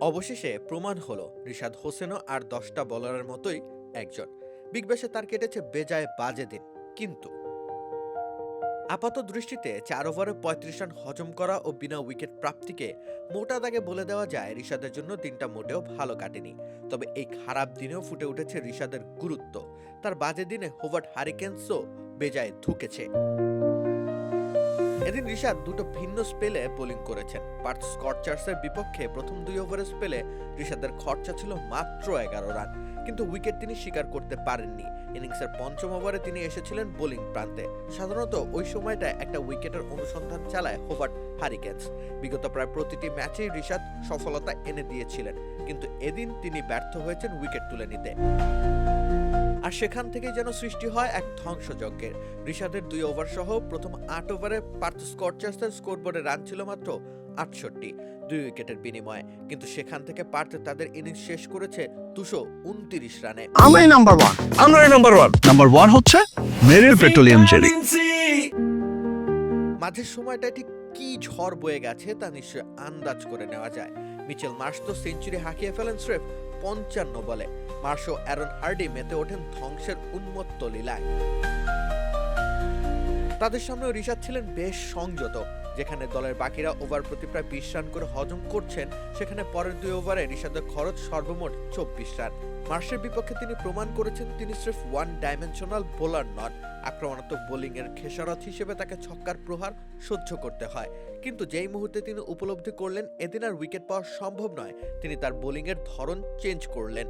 অবশেষে প্রমাণ হলো রিশাদ হোসেনও আর 10টা বলারের মতোই একজন। বিগ ব্যাশে তার কেটেছে বেজায় বাজে দিন, কিন্তু আপাত দৃষ্টিতে 4 ওভারে 35 রান হজম করা ও বিনা উইকেট প্রাপ্তিকে মোটা দাগে বলে দেওয়া যায় রিশাদের জন্য দিনটা মোটেও ভালো কাটেনি। তবে এই খারাপ দিনেও ফুটে উঠেছে রিশাদের গুরুত্ব। তার বাজে দিনে হোভার্ট হারিকেন্সও বেজায় ধুকেছে। এদিন রিশাদ দুটো ভিন্ন স্পেলে বোলিং করেছেন। পার্থ স্কটচার্সের বিপক্ষে প্রথম 2 ওভারের স্পেলে রিশাদের খরচা ছিল মাত্র 11 রান, কিন্তু উইকেট তিনি স্বীকার করতে পারেননি। ইনিংসের পঞ্চম ওভারে তিনি এসেছিলেন বোলিং প্রান্তে। সাধারণত ওই সময়টায় একটা উইকেটের অনুসন্ধান চালায় হোভার্ট হারিকেন্স। বিগত প্রায় প্রতিটি ম্যাচেই রিশাদ সফলতা এনে দিয়েছিলেন, কিন্তু এদিন তিনি ব্যর্থ হয়েছেন উইকেট তুলে নিতে। আর সেখান থেকেই যেন সৃষ্টি হয় এক ধ্বংসযজ্ঞের। রিশাদের 2 ওভার সহ প্রথম 8 ওভারে পার্থ স্কটচার্সের স্কোরবোর্ডে রান ছিল মাত্র 68, 2 উইকেটের বিনিময়ে। কিন্তু সেখান থেকে পার্থ তাদের ইনিংস শেষ করেছে 229 রানে। আমরাই নাম্বার ওয়ান। নাম্বার ওয়ান হচ্ছে মেরিল পেট্রোলিয়াম জেলি। মাঝের সময়টা ঠিক কি ঝড় বয়ে গেছে তা নিশ্চয় আন্দাজ করে নেওয়া যায়। মিচেল মার্শ তো সেঞ্চুরি হাঁকিয়ে ফেলেন স্রেফ 55 বলে। মার্শ ও অ্যারন হার্ডি মেতে ওঠেন ধ্বংসের উন্মত্ত লীলায়। তাদের সামনেও রিশাদ ছিলেন বেশ সংযত। যেখানে দলের বাকিরা ওভার প্রতি প্রায় 20 রান করে হজম করছেন, সেখানে পরের 2 ওভারে রিশাদের খরচ সর্বমোট 24 রান। মার্শের বিপক্ষে তিনি প্রমাণ করেছেন তিনি স্রেফ ওয়ান ডাইমেনশনাল বোলার নন। আক্রমণাত্মক বোলিং এর খেসারত হিসেবে তাকে ছক্কার প্রহার সহ্য করতে হয়। কিন্তু যেই মুহূর্তে তিনি উপলব্ধি করলেন এদিন আর উইকেট পাওয়া সম্ভব নয়, তিনি তার বোলিং এর ধরন চেঞ্জ করলেন।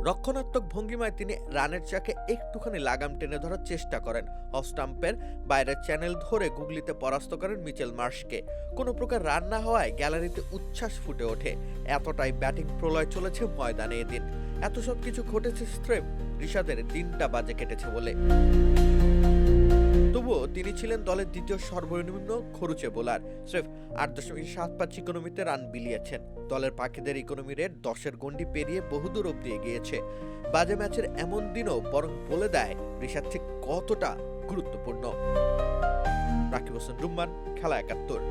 রক্ষণাত্মক ভঙ্গিমায় তিনি রানের চাকে একটুখানি লাগাম টেনে ধরার চেষ্টা করেন। অফ স্টাম্পের বাইরের চ্যানেল ধরে গুগলিতে পরাস্ত করেন মিচেল মার্শকে। কোনো প্রকার রান না হওয়ায় গ্যালারিতে উচ্ছ্বাস ফুটে ওঠে। এতটাই ব্যাটিং প্রলয় চলেছে ময়দানে এদিন। এত সব কিছু ঘটেছে স্রেফ রিশাদের দিনটা বাজে কেটেছে বলে। তবুও তিনি ছিলেন দলের দ্বিতীয় সর্বনিম্ন খরুচে বোলার। স্রেফ 8.75 ইকোনমিতে রান বিলিয়েছেন। দলের পাখিদের ইকোনমি রেট 10-এর গণ্ডি পেরিয়ে বহুদূর অব্দি এগিয়েছে। বাজে ম্যাচের এমন দিনও বরং বলে দেয় রিশাদ ঠিক কতটা গুরুত্বপূর্ণ। রাকিব হোসেন রুম্মান, খেলা 71।